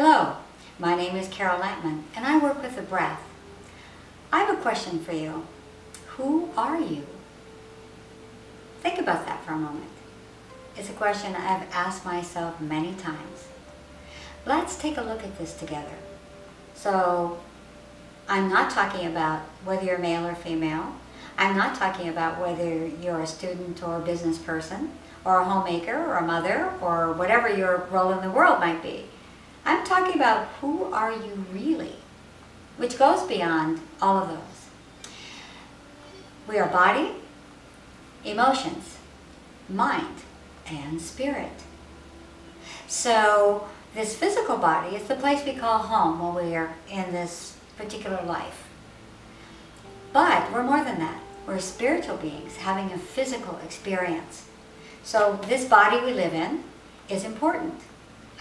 Hello, my name is Carol Lampman and I work with the breath. I have a question for you. Who are you? Think about that for a moment. It's a question I've asked myself many times. Let's take a look at this together. So, I'm not talking about whether you're male or female. I'm not talking about whether you're a student or a business person, or a homemaker, or a mother, or whatever your role in the world might be. I'm talking about who are you really, which goes beyond all of those. We are body, emotions, mind, and spirit. So this physical body is the place we call home when we are in this particular life. But we're more than that. We're spiritual beings having a physical experience. So this body we live in is important.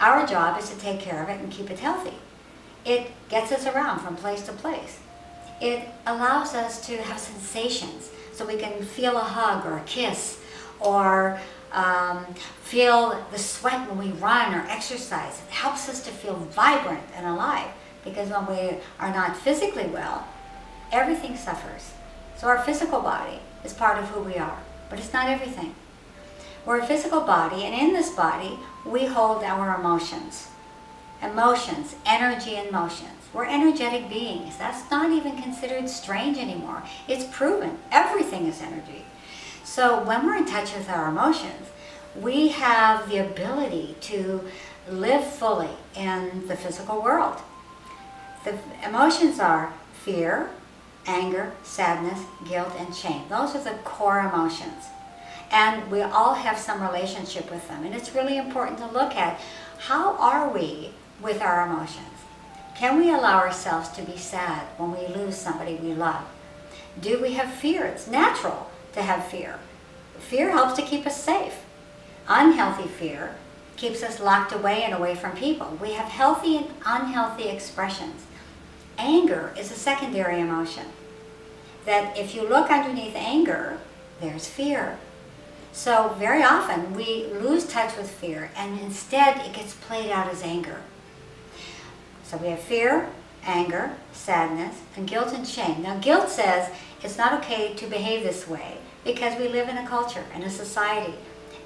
Our job is to take care of it and keep it healthy. It gets us around from place to place. It allows us to have sensations, so we can feel a hug or a kiss, or feel the sweat when we run or exercise. It helps us to feel vibrant and alive, because when we are not physically well, everything suffers. So our physical body is part of who we are, but it's not everything. We're a physical body, and in this body, we hold our emotions. Emotions, energy and motions. We're energetic beings. That's not even considered strange anymore. It's proven. Everything is energy. So when we're in touch with our emotions, we have the ability to live fully in the physical world. The emotions are fear, anger, sadness, guilt, and shame. Those are the core emotions. And we all have some relationship with them. And it's really important to look at, how are we with our emotions? Can we allow ourselves to be sad when we lose somebody we love? Do we have fear? It's natural to have fear. Fear helps to keep us safe. Unhealthy fear keeps us locked away and away from people. We have healthy and unhealthy expressions. Anger is a secondary emotion. That if you look underneath anger, there's fear. So very often we lose touch with fear, and instead it gets played out as anger. So we have fear, anger, sadness, and guilt and shame. Now guilt says it's not okay to behave this way because we live in a culture and a society.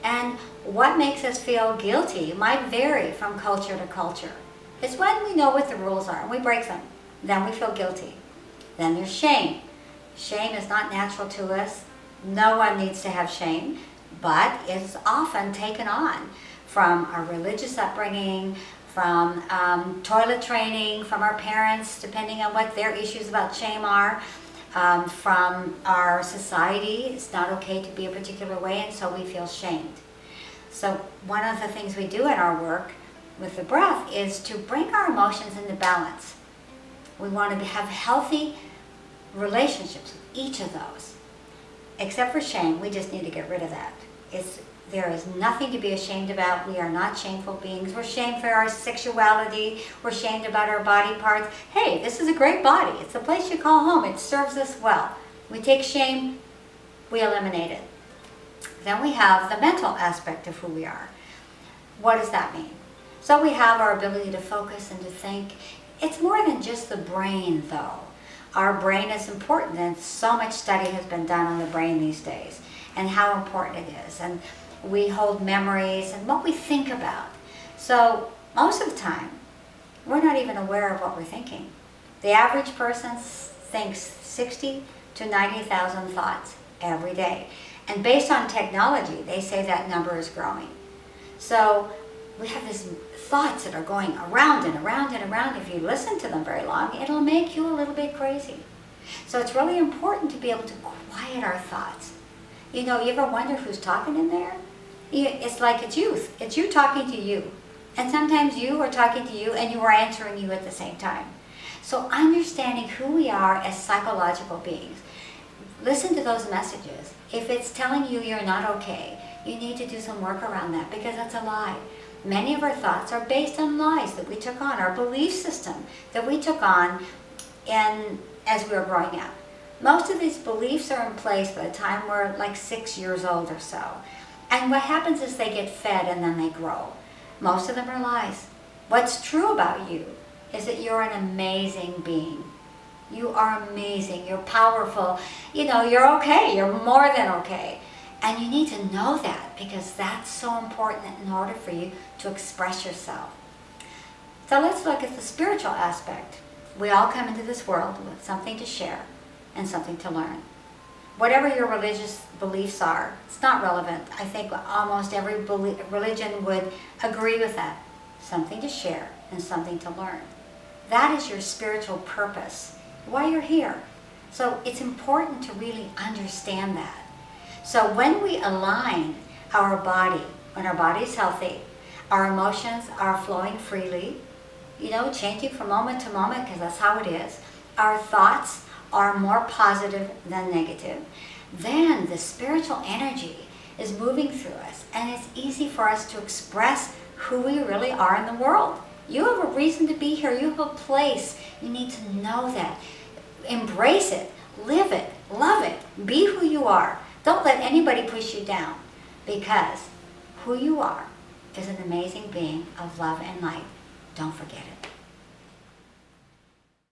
And what makes us feel guilty might vary from culture to culture. It's when we know what the rules are and we break them, then we feel guilty. Then there's shame. Shame is not natural to us. No one needs to have shame. But it's often taken on from our religious upbringing, from toilet training, from our parents, depending on what their issues about shame are, from our society. It's not okay to be a particular way, and so we feel shamed. So one of the things we do in our work with the breath is to bring our emotions into balance. We want to have healthy relationships with each of those. Except for shame, we just need to get rid of that. There is nothing to be ashamed about. We are not shameful beings. We're shamed for our sexuality. We're shamed about our body parts. Hey, this is a great body. It's the place you call home. It serves us well. We take shame, we eliminate it. Then we have the mental aspect of who we are. What does that mean? So we have our ability to focus and to think. It's more than just the brain, though. Our brain is important, and so much study has been done on the brain these days and how important it is. And we hold memories and what we think about. So most of the time, we're not even aware of what we're thinking. The average person thinks 60 to 90,000 thoughts every day. And based on technology, they say that number is growing. So we have these thoughts that are going around and around and around. If you listen to them very long, it'll make you a little bit crazy. So it's really important to be able to quiet our thoughts. You know, you ever wonder who's talking in there? It's like it's you. It's you talking to you. And sometimes you are talking to you and you are answering you at the same time. So understanding who we are as psychological beings. Listen to those messages. If it's telling you you're not okay, you need to do some work around that, because that's a lie. Many of our thoughts are based on lies that we took on, our belief system that we took on as we were growing up. Most of these beliefs are in place by the time we're like 6 years old or so. And what happens is they get fed and then they grow. Most of them are lies. What's true about you is that you're an amazing being. You are amazing. You're powerful. You know, you're okay. You're more than okay. And you need to know that, because that's so important in order for you to express yourself. So let's look at the spiritual aspect. We all come into this world with something to share and something to learn. Whatever your religious beliefs are, it's not relevant. I think almost every religion would agree with that. Something to share and something to learn. That is your spiritual purpose, why you're here. So it's important to really understand that. So when we align our body, when our body is healthy, our emotions are flowing freely, you know, changing from moment to moment, because that's how it is. Our thoughts are more positive than negative. Then the spiritual energy is moving through us, and it's easy for us to express who we really are in the world. You have a reason to be here. You have a place. You need to know that. Embrace it. Live it. Love it. Be who you are. Don't let anybody push you down, because who you are is an amazing being of love and light. Don't forget it.